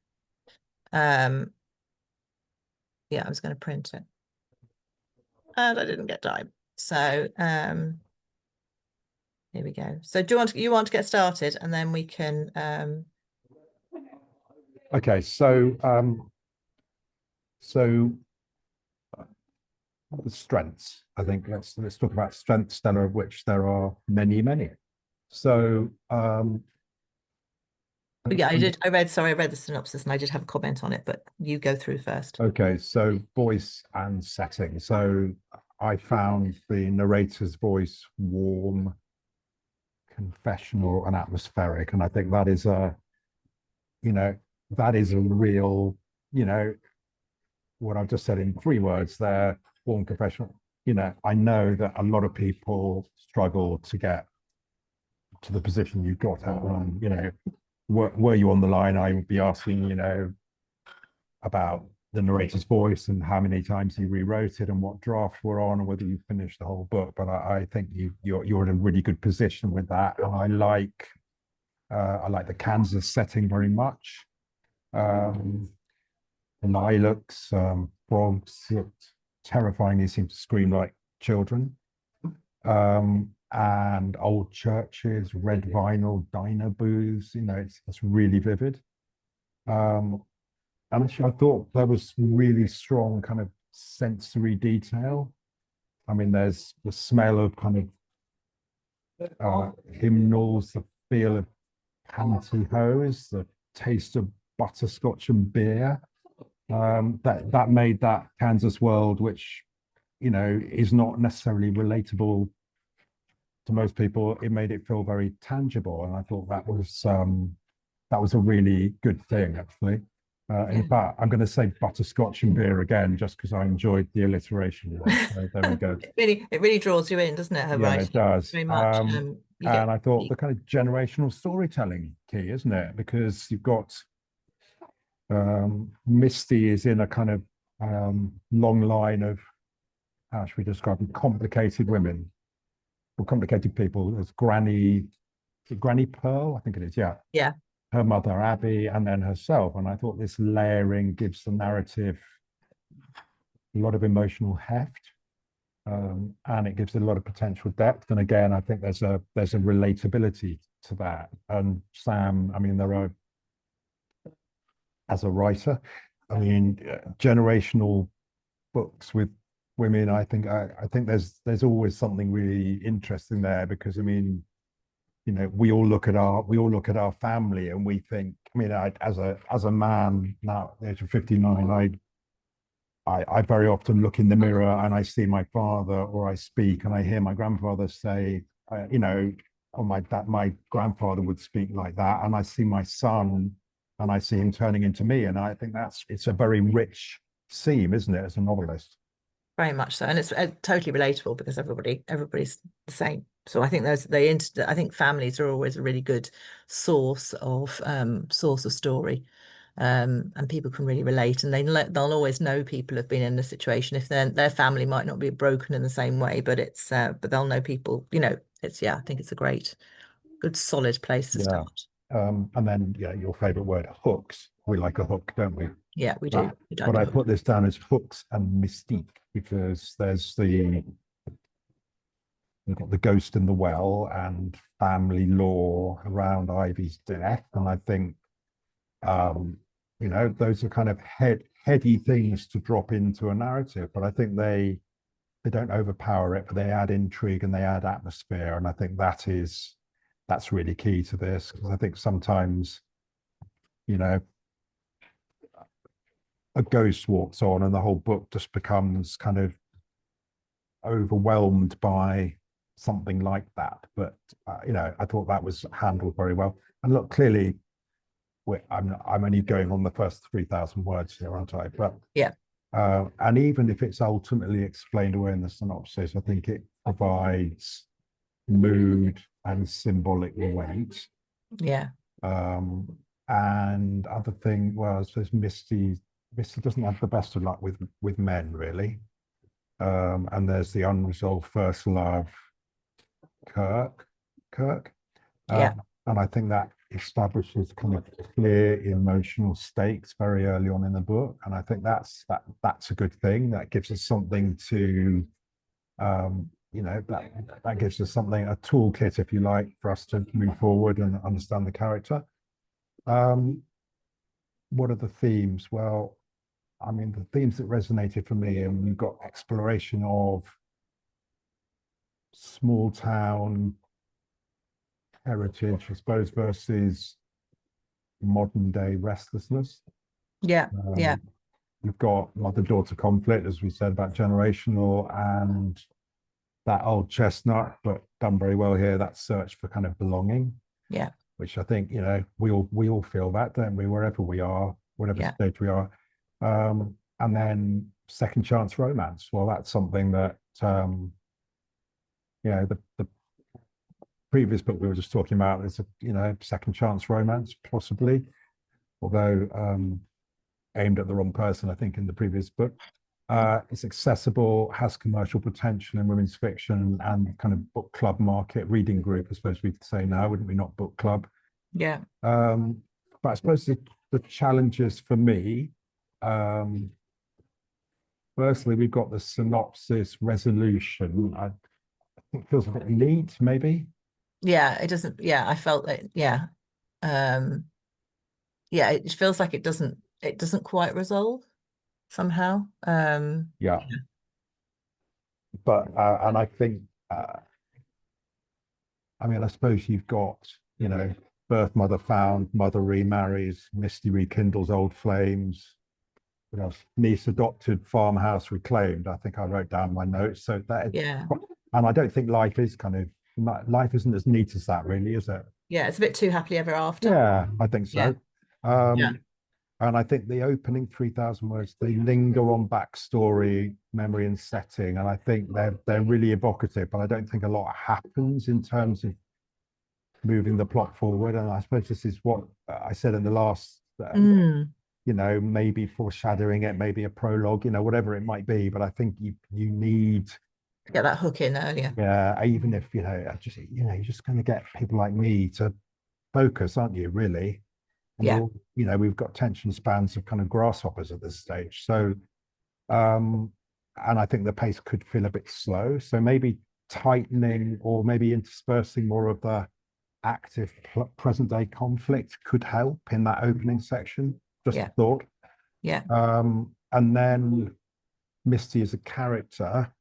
Yeah, I was going to print it. And I didn't get time. So here we go. So you want to get started and then we can Okay, so the strengths. I think let's talk about strengths, Stella, of which there are many, many. So but yeah, I read the synopsis and I did have a comment on it, but you go through first. okay, so voice and setting. So I found the narrator's voice warm, confessional, and atmospheric. And I think that is you know, that is a real, what I've just said in 3 words there, warm, confessional. I know that a lot of people struggle to get to the position you've got at. Were you on the line, I would be asking, about the narrator's voice and how many times he rewrote it and what draft we're on, and whether you finished the whole book. But I think you're in a really good position with that. And I like the Kansas setting very much. The lilacs, frogs that terrifyingly seem to scream like children. And old churches, red vinyl, diner booths, it's really vivid. And actually, I thought there was really strong kind of sensory detail. I mean, there's the smell of kind of hymnals, the feel of pantyhose, the taste of butterscotch and beer. That made that Kansas world, which is not necessarily relatable to most people. It made it feel very tangible, and I thought that was a really good thing, actually. In fact, I'm going to say butterscotch and beer again, just because I enjoyed the alliteration. So there we go. It really draws you in, doesn't it? Her Yeah, writing it does. very much. And I thought the kind of generational storytelling key, isn't it? Because you've got Misty is in a kind of long line of, how should we describe them, complicated women or complicated people. There's Granny Pearl, I think it is, yeah. Yeah. Her mother Abby, and then herself. And I thought this layering gives the narrative a lot of emotional heft, and it gives it a lot of potential depth. And again, I think there's a relatability to that. And Sam, I mean, there are, as a writer, I mean, generational books with women. I think there's always something really interesting there, because I mean, we all look at our family and we think, I mean, as a man now at the age of 59, I very often look in the mirror and I see my father, or I speak and I hear my grandfather say, oh, my grandfather would speak like that. And I see my son and I see him turning into me. And I think it's a very rich seam, isn't it, as a novelist? Very much so, and it's totally relatable because everybody's the same. So I think I think families are always a really good source of story. and people can really relate, and they'll always know people have been in the situation. If their family might not be broken in the same way, but but they'll know people. I think it's a good solid place to Yeah. start. And then your favorite word, hooks. We like a hook, don't we? Yeah, we do. But I put this down as hooks and mystique, because we've got the ghost in the well and family lore around Ivy's death. And I think, those are kind of heady things to drop into a narrative, but I think they don't overpower it, but they add intrigue and they add atmosphere. And I think that's really key to this, because I think sometimes, a ghost walks on and the whole book just becomes kind of overwhelmed by something like that. But I thought that was handled very well. And look, clearly, I'm only going on the first 3,000 words here, aren't I? But yeah, and even if it's ultimately explained away in the synopsis, I think it provides mood and symbolic weight. yeah, and other thing, well, I suppose Misty doesn't have the best of luck with men, really. And there's the unresolved first love, Kirk. yeah, And I think that establishes kind of clear emotional stakes very early on in the book. And I think that's a good thing. That gives us something to that gives us something, a toolkit, if you like, for us to move forward and understand the character. What are the themes? Well, I mean, the themes that resonated for me, and you've got exploration of small town heritage, I suppose, versus modern day restlessness. yeah, yeah, You've got mother-daughter conflict, as we said, about generational, and that old chestnut, but done very well here, that search for kind of belonging. yeah, Which I think, we all feel that, don't we, wherever we are, whatever stage we are. And then second chance romance. Well, that's something that the previous book we were just talking about is a second chance romance, possibly, although aimed at the wrong person, I think, in the previous book. It's accessible, has commercial potential in women's fiction and kind of book club market, reading group, I suppose we'd say now, wouldn't we, not book club? yeah, but I suppose the challenges for me, firstly, we've got the synopsis resolution. I think it feels a bit neat, maybe. yeah. It doesn't. Yeah, I felt that. Yeah, yeah. It feels like it doesn't quite resolve somehow. Yeah. But and I think, I mean, I suppose you've got, birth mother found, mother remarries, Misty rekindles old flames, niece adopted, farmhouse reclaimed. I think I wrote down my notes. So that, Yeah, and I don't think life isn't as neat as that, really, is it? yeah. It's a bit too happily ever after. Yeah, I think Yeah, so. yeah, And I think the opening 3,000 words, they linger on backstory, memory, and setting. And I think they're really evocative, but I don't think a lot happens in terms of moving the plot forward. And I suppose this is what I said in the last, maybe foreshadowing it, maybe a prologue, whatever it might be. But I think you need get that hook in earlier. Yeah, even if you're just going to get people like me to focus, aren't you? Really, and Yeah, we've got attention spans of kind of grasshoppers at this stage. So, and I think the pace could feel a bit slow. So maybe tightening or maybe interspersing more of the active present day conflict could help in that opening section. Just a thought. Yeah. And then Misty as a character.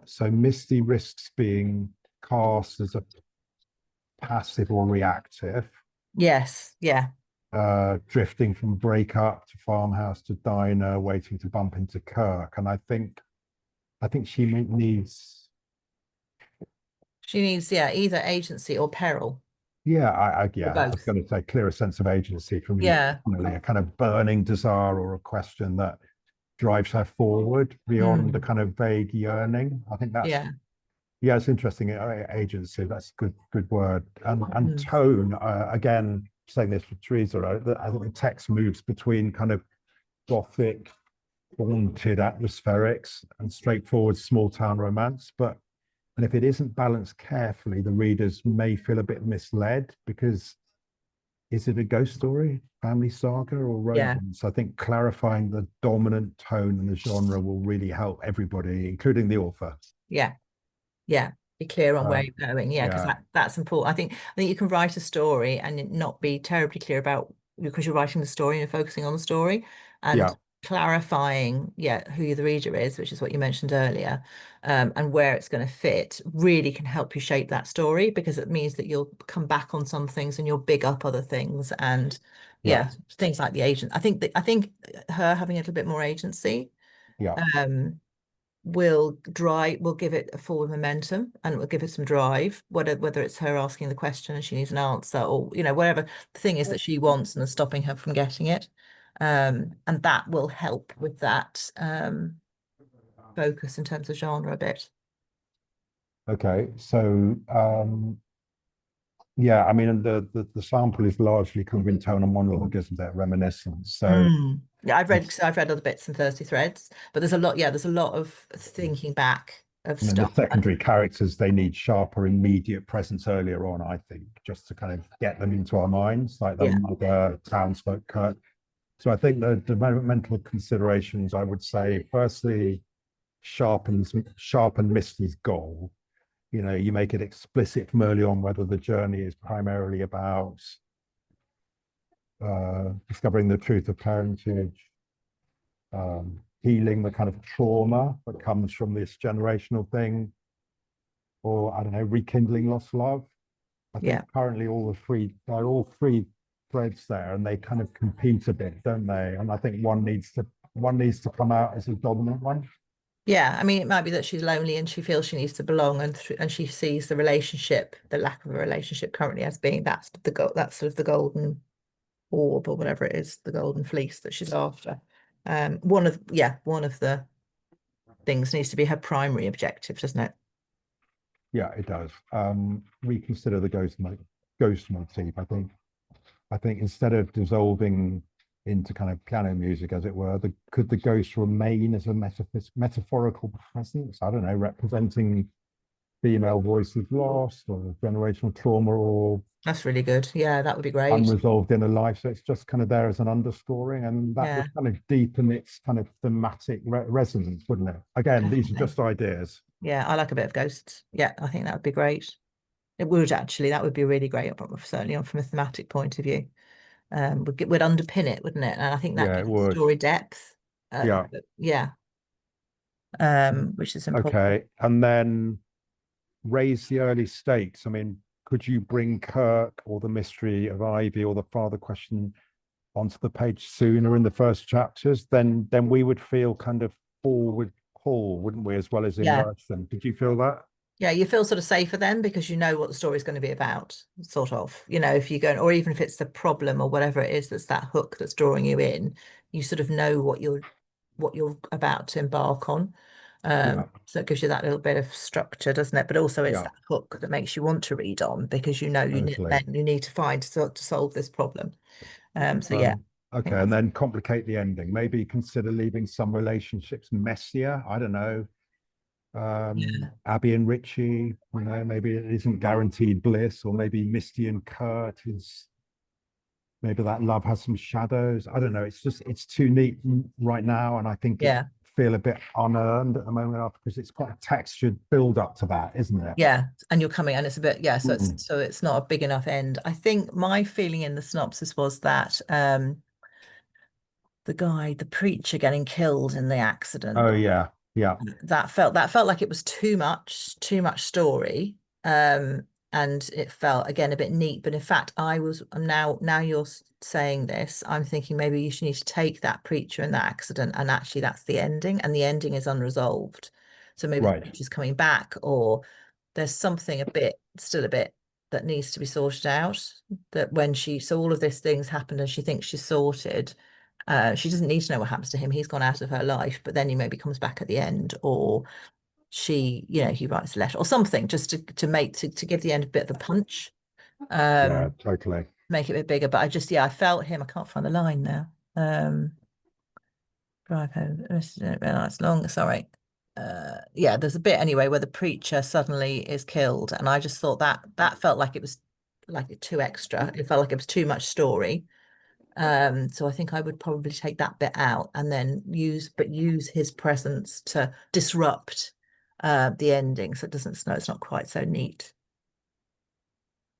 So Misty risks being cast as a passive or reactive. Yes. Yeah. Drifting from breakup to farmhouse to diner, waiting to bump into Kirk. And I think she needs either agency or peril. Yeah, I was Both. going to say clearer sense of agency from you. Yeah. A kind of burning desire or a question that drives her forward beyond the kind of vague yearning. I think that's it's interesting. Agency, that's good word. And tone, again, saying this for Teresa, right? That I think the text moves between kind of gothic, haunted atmospherics and straightforward small town romance. And if it isn't balanced carefully, the readers may feel a bit misled because is it a ghost story, family saga, or Yeah. romance? I think clarifying the dominant tone and the genre will really help everybody, including the author. Yeah. Yeah. Be clear on where you're going. Yeah, because Yeah, that's important. I think you can write a story and not be terribly clear about, because you're writing the story and you're focusing on the story, yeah, and clarifying, yeah, who the reader is, which is what you mentioned earlier, and where it's going to fit really can help you shape that story, because it means that you'll come back on some things and you'll big up other things. And yeah, yeah, things like the agent. I think her having a little bit more agency, yeah. um, will give it a forward momentum, and it will give it some drive, whether it's her asking the question and she needs an answer, or whatever the thing is that she wants and is stopping her from getting it. And that will help with that focus in terms of genre a bit. Okay, so yeah, I mean the sample is largely kind of internal monologue, isn't it? Reminiscence. So Yeah, it's, I've read other bits in Thirsty Threads, but there's a lot of thinking back of and then the stuff. secondary characters, they need sharper immediate presence earlier on, I think, just to kind of get them into our minds, like the Yeah, mother, townsfolk, Kurt. So I think the developmental considerations, I would say, firstly, sharpen Misty's goal. You know, you make it explicit from early on whether the journey is primarily about discovering the truth of parentage, healing the kind of trauma that comes from this generational thing, or I don't know, rekindling lost love. I think yeah, currently they're all three threads there, and they kind of compete a bit, don't they? And I think one needs to come out as a dominant one. yeah. I mean, it might be that she's lonely and she feels she needs to belong, and she sees the lack of a relationship currently, as being that's sort of the golden orb, or whatever it is, the golden fleece that she's after. One of the things needs to be her primary objective, doesn't it? Yeah, it does. Reconsider the ghost motif. I think instead of dissolving into kind of piano music, as it were, could the ghost remain as a metaphorical presence? I don't know, representing female voices lost, or generational trauma, or That's really good. Yeah, that would be great. unresolved inner life. So it's just kind of there as an underscoring, and that Yeah, would kind of deepen its kind of thematic resonance, wouldn't it? Again, these are definitely. just ideas. Yeah, I like a bit of ghosts. Yeah, I think that would be great. It would actually. That would be really great, certainly on from a thematic point of view. Would underpin it, wouldn't it? And I think that Yeah, it gives would. story depth. Yeah. Yeah, which is important. Okay. And then raise the early stakes. I mean, could you bring Kirk or the mystery of Ivy or the father question onto the page sooner in the first chapters? Then we would feel kind of forward pull, wouldn't we, as well as Yeah, immersion? Did you feel that? yeah, you feel sort of safer then, because you know what the story is going to be about, sort of. If you go, or even if it's the problem or whatever it is that's that hook that's drawing you in, you sort of know what you're about to embark on. Yeah, So it gives you that little bit of structure, doesn't it? But also it's yeah, that hook that makes you want to read on, because totally. then you need to find to solve this problem. So yeah, I think Okay, and that's then complicate the ending. Maybe consider leaving some relationships messier. I don't know. yeah, Abby and Richie, maybe it isn't guaranteed bliss, or maybe Misty and Kurt is, maybe that love has some shadows. I don't know. It's too neat right now, and I think it yeah, feel a bit unearned at the moment because it's quite a textured build up to that, isn't it? yeah. And you're coming, and it's a bit, yeah. Mm. So it's not a big enough end. I think my feeling in the synopsis was that the preacher getting killed in the accident, Oh yeah, yeah, that felt like it was too much story. And it felt again a bit neat, but in fact I'm now you're saying this, I'm thinking maybe you should need to take that preacher and that accident, and actually that's the ending, and the ending is unresolved. So maybe the right, preacher's coming back, or there's something still a bit that needs to be sorted out, that when so all of these things happened and she thinks she's sorted. She doesn't need to know what happens to him. He's gone out of her life, but then he maybe comes back at the end, or he writes a letter or something, just to give the end a bit of a punch. yeah, Um, totally. make it a bit bigger. But I just, yeah, I felt him. I can't find the line now. Drive home. It's long. Sorry. Yeah, there's a bit anyway where the preacher suddenly is killed, and I just thought that felt like it was like too extra. It felt like it was too much story. So I think I would probably take that bit out and then use his presence to disrupt the ending, so it doesn't snow. It's not quite so neat.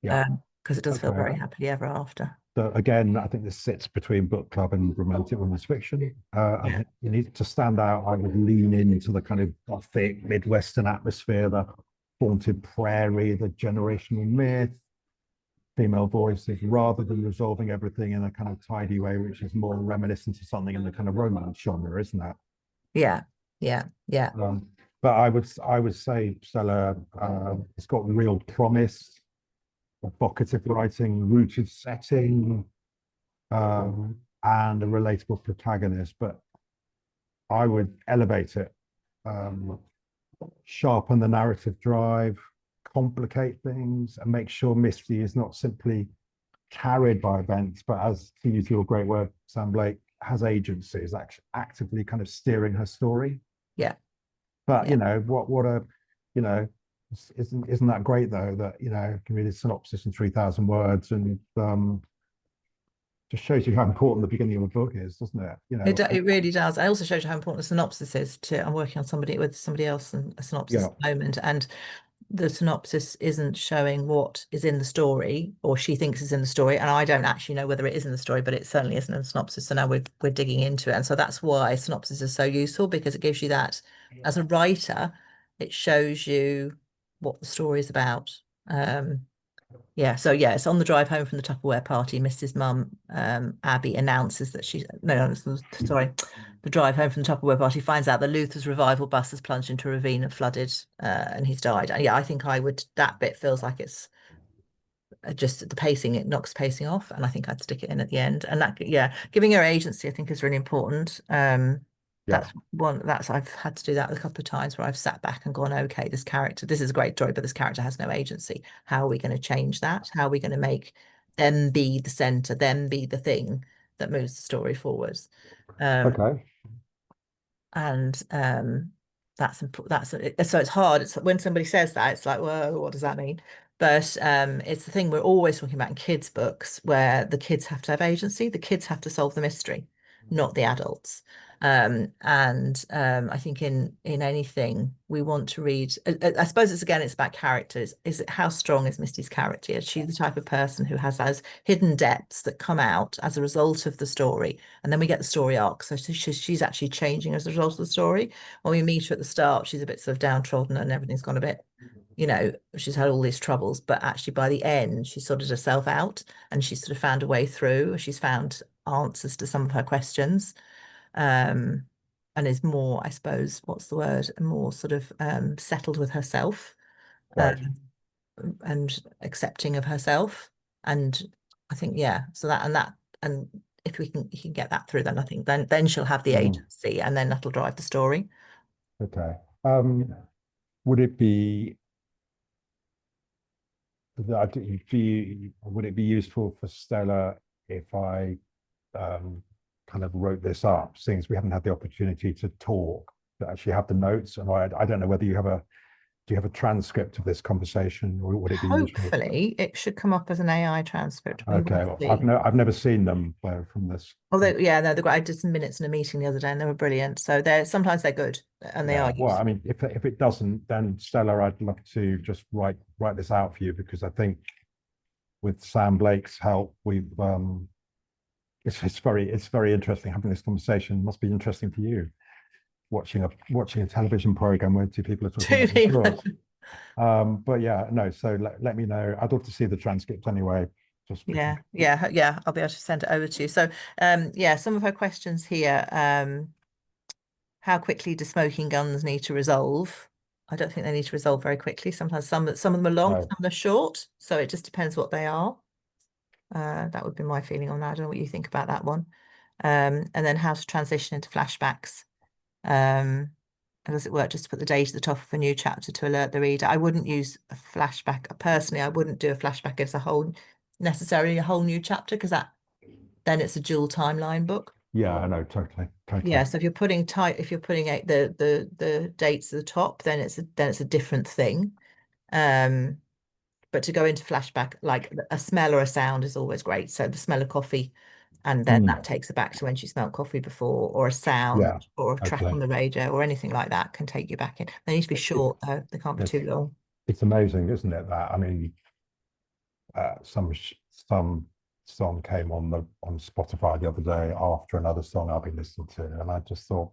Yeah. Because it does feel very Okay. happily ever after. So again, I think this sits between book club and romantic women's fiction. I Yeah. think you need to stand out. I would lean into the kind of gothic Midwestern atmosphere, the haunted prairie, the generational myth, female voices, rather than resolving everything in a kind of tidy way, which is more reminiscent of something in the kind of romance genre, isn't that? Yeah. Yeah. Yeah. But I would say Stella, it's got real promise, evocative writing, rooted setting, and a relatable protagonist. But I would elevate it, sharpen the narrative drive, complicate things, and make sure Misty is not simply carried by events, but as to use your great word, Sam Blake, has agency, is actually actively kind of steering her story. Yeah. But Yeah. what a, you know, isn't that great though, that can read a synopsis in 3,000 words, and just shows you how important the beginning of a book is, doesn't it? It really does. I also showed you how important a synopsis is to. I'm working on somebody else and a synopsis Yeah. at the moment, and the synopsis isn't showing what is in the story or she thinks is in the story, and I don't actually know whether it is in the story, but it certainly isn't in the synopsis. So now we're digging into it, and so that's why synopsis is so useful, because it gives you that as a writer. It shows you what the story is about. Yeah, so yeah, it's on the drive home from the Tupperware party. Mrs. Mum, Abby, announces that she's no, sorry, the drive home from the Tupperware party finds out that Luther's revival bus has plunged into a ravine and flooded, and he's died. And yeah, I think I would. That bit feels like it's just the pacing. It knocks pacing off, and I think I'd stick it in at the end. And that, yeah, giving her agency, I think, is really important. Yeah. That's I've had to do that a couple of times where I've sat back and gone, okay, this is a great story, but this character has no agency. How are we going to change that? How are we going to make them be the center, them be the thing that moves the story forwards? Okay. And so it's hard. It's when somebody says that, it's like, whoa, what does that mean? But it's the thing we're always talking about in kids' books, where the kids have to have agency, the kids have to solve the mystery, not the adults. I think in anything we want to read, I suppose it's about characters. Is it, how strong is Misty's character? Is she the type of person who has those hidden depths that come out as a result of the story, and then we get the story arc, so she's actually changing as a result of the story. When we meet her at the start, she's a bit sort of downtrodden and everything's gone a bit, she's had all these troubles, but actually by the end she sorted herself out, and she's sort of found a way through. She's found answers to some of her questions, and is more, I suppose, what's the word, more sort of settled with herself, Right. and accepting of herself. And I think, yeah, so and if you can get that through, then I think then she'll have the agency, and then that'll drive the story. Okay. Would it be would it be useful for Stella if I kind of wrote this up, since we haven't had the opportunity to talk, to actually have the notes? And I don't know whether you have a transcript of this conversation, or would it be useful? Hopefully it should come up as an AI transcript. Okay, well, I've never seen them from this. Although, yeah, no, I did some minutes in a meeting the other day, and they were brilliant. So sometimes they're good, and they are Well, I useful. mean, if it doesn't, then Stella, I'd love to just write this out for you, because I think with Sam Blake's help, we've it's very interesting having this conversation. It must be interesting for you, watching a television program where two people are talking Two about people. but yeah, no, so let me know. I'd love to see the transcript anyway. Just Yeah, I'll be able to send it over to you. So, yeah, some of her questions here. How quickly do smoking guns need to resolve? I don't think they need to resolve very quickly. Sometimes some of them are long, some of them are short. So it just depends what they are. That would be my feeling on that. I don't know what you think about that one. And then how to transition into flashbacks. And does it work just to put the date at the top of a new chapter to alert the reader? I wouldn't use a flashback. Personally, I wouldn't do a flashback as a whole necessarily a whole new chapter, because then it's a dual timeline book. Yeah, I know, totally, totally. Yeah, so if you're putting the dates at the top, then it's a different thing. But to go into flashback, like a smell or a sound is always great. So the smell of coffee, and then that takes her back to when she smelled coffee before, or a Yeah, sound or a track totally. on the radio or anything like that can take you back in. They need to be short though. They can't be too long. It's amazing, isn't it? That, I mean, some song came on Spotify the other day after another song I've been listening to, and I just thought,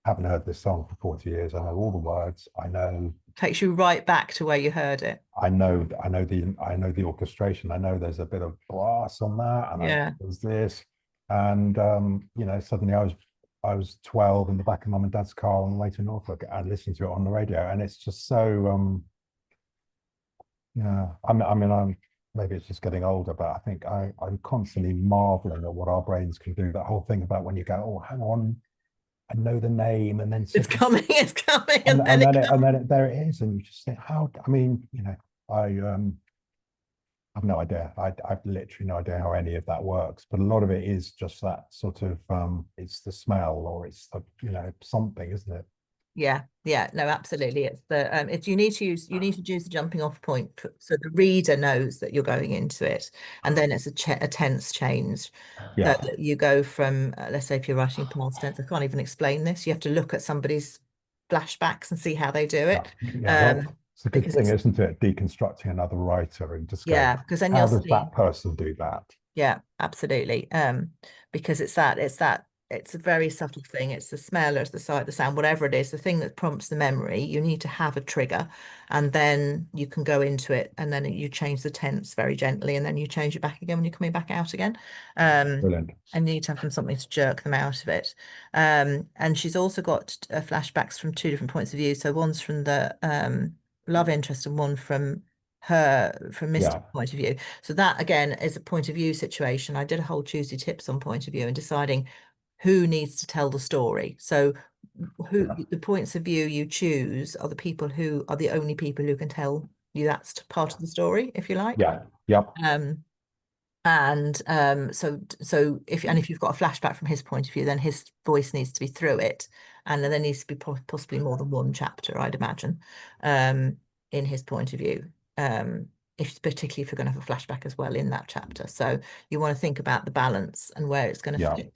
haven't heard this song for 40 years. I know all the words. I know Takes you right back to where you heard it. I know the orchestration. I know there's a bit of brass on that, and Yeah. there's this, and suddenly I was 12 in the back of mum and dad's car on the way to Norfolk and listening to it on the radio, and it's just so yeah. I mean, I'm maybe it's just getting older, but I think I'm constantly marveling at what our brains can do. That whole thing about when you go, oh, hang on, I know the name, and then It's coming, and then there it is, and you just think, how? I mean, I have no idea. I've literally no idea how any of that works, but a lot of it is just that sort of it's the smell, or it's the something, isn't it? Yeah, no, absolutely. It's it's you need to use the jumping off point so the reader knows that you're going into it, and then it's a tense change. Yeah. That you go from let's say if you're writing past tense, I can't even explain this. You have to look at somebody's flashbacks and see how they do it. Well, it's a good Because thing, isn't it? Deconstructing another writer and just yeah, going, because then how you'll does see. that person do that? Yeah, absolutely. Because it's a very subtle thing. It's the smell, or it's the sight, the sound, whatever it is, the thing that prompts the memory. You need to have a trigger, and then you can go into it, and then you change the tense very gently, and then you change it back again when you're coming back out again. Brilliant. And you need to have something to jerk them out of it. And she's also got flashbacks from two different points of view. So one's from the love interest, and one from Misty's Yeah. point of view. So that again is a point of view situation. I did a whole Tuesday tips on point of view and deciding who needs to tell the story. So the points of view you choose are the people who are the only people who can tell you that's part of the story, if you like. Yeah. Yep. And so if you've got a flashback from his point of view, then his voice needs to be through it, and there needs to be possibly more than one chapter, I'd imagine, in his point of view. If particularly if you're going to have a flashback as well in that chapter, so you want to think about the balance and where it's going to fit.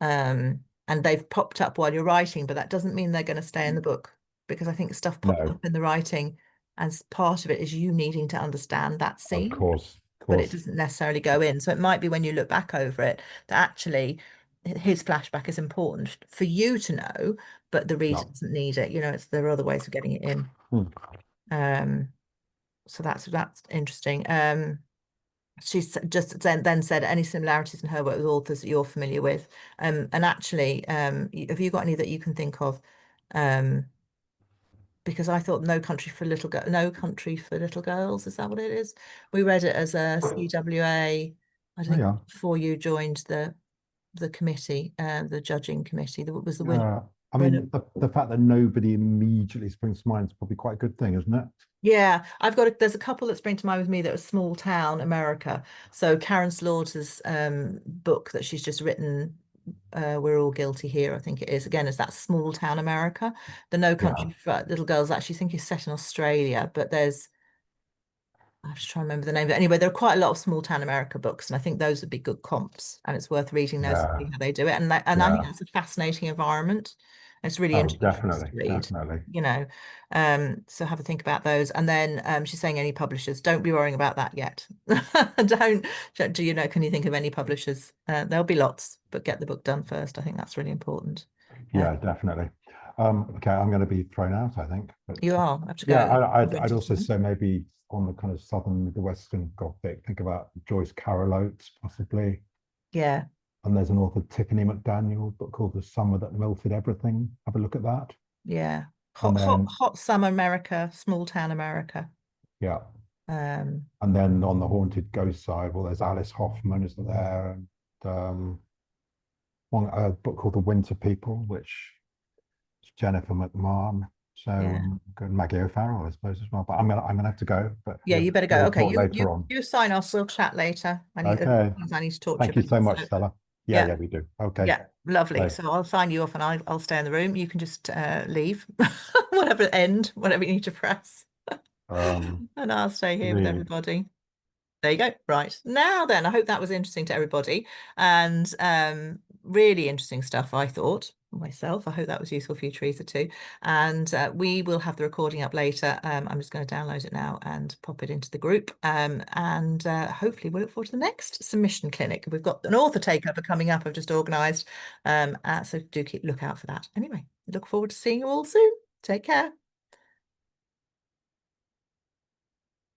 And they've popped up while you're writing, but that doesn't mean they're going to stay in the book, because I think stuff pops up in the writing, and part of it is you needing to understand that scene. Of course. But it doesn't necessarily go in. So it might be when you look back over it that actually his flashback is important for you to know, but the reader doesn't need it. There are other ways of getting it in. So that's interesting. She's just then said any similarities in her work with authors that you're familiar with. And actually, have you got any that you can think of? Because I thought No Country for Little Girls, is that what it is? We read it as a CWA, I think, before you joined the committee, the judging committee. That was the winner. I mean, the fact that nobody immediately springs to mind is probably quite a good thing, isn't it? Yeah, there's a couple that spring to mind with me that was Small Town America. So Karen Slaughter's book that she's just written, We're All Guilty Here, I think it is. Again, is that Small Town America. The No Country for Little Girls actually think is set in Australia, but I have to try and remember the name. But anyway, there are quite a lot of Small Town America books, and I think those would be good comps, and it's worth reading those to see how they do it. And I think that's a fascinating environment. It's really interesting to read. Definitely. So have a think about those. And then she's saying any publishers, don't be worrying about that yet. Can you think of any publishers? There'll be lots, but get the book done first. I think that's really important. Yeah, definitely. Okay, I'm going to be thrown out, I think. But, you are. I have to go. I'd also say maybe on the kind of the Western Gothic, think about Joyce Carol Oates, possibly. Yeah. And there's an author, Tiffany McDaniel, book called The Summer That Melted Everything. Have a look at that. Yeah. Hot summer America, small town America. Yeah. And then on the haunted ghost side, well, there's Alice Hoffman, isn't there? And a book called The Winter People, which is Jennifer McMahon. So Yeah. good Maggie O'Farrell, I suppose, as well. But I'm gonna have to go. But Yeah, you better go. we'll Okay, talk later on. you sign off. We'll chat later. I need Okay. things I need to talk to you Thank you about. so much, So, Stella. Yeah, yeah, yeah, we do. Okay. yeah, lovely. So, So I'll sign you off, and I'll stay in the room. You can just leave, whatever end, whatever you need to press, and I'll stay here with leave. everybody. There you go. Right. Now then, I hope that was interesting to everybody, and really interesting stuff, I thought myself. I hope that was useful for you, Teresa, too. And we will have the recording up later. I'm just going to download it now and pop it into the group. And hopefully we'll look forward to the next submission clinic. We've got an author takeover coming up. I've just organised. So do keep lookout for that. Anyway, look forward to seeing you all soon. Take care.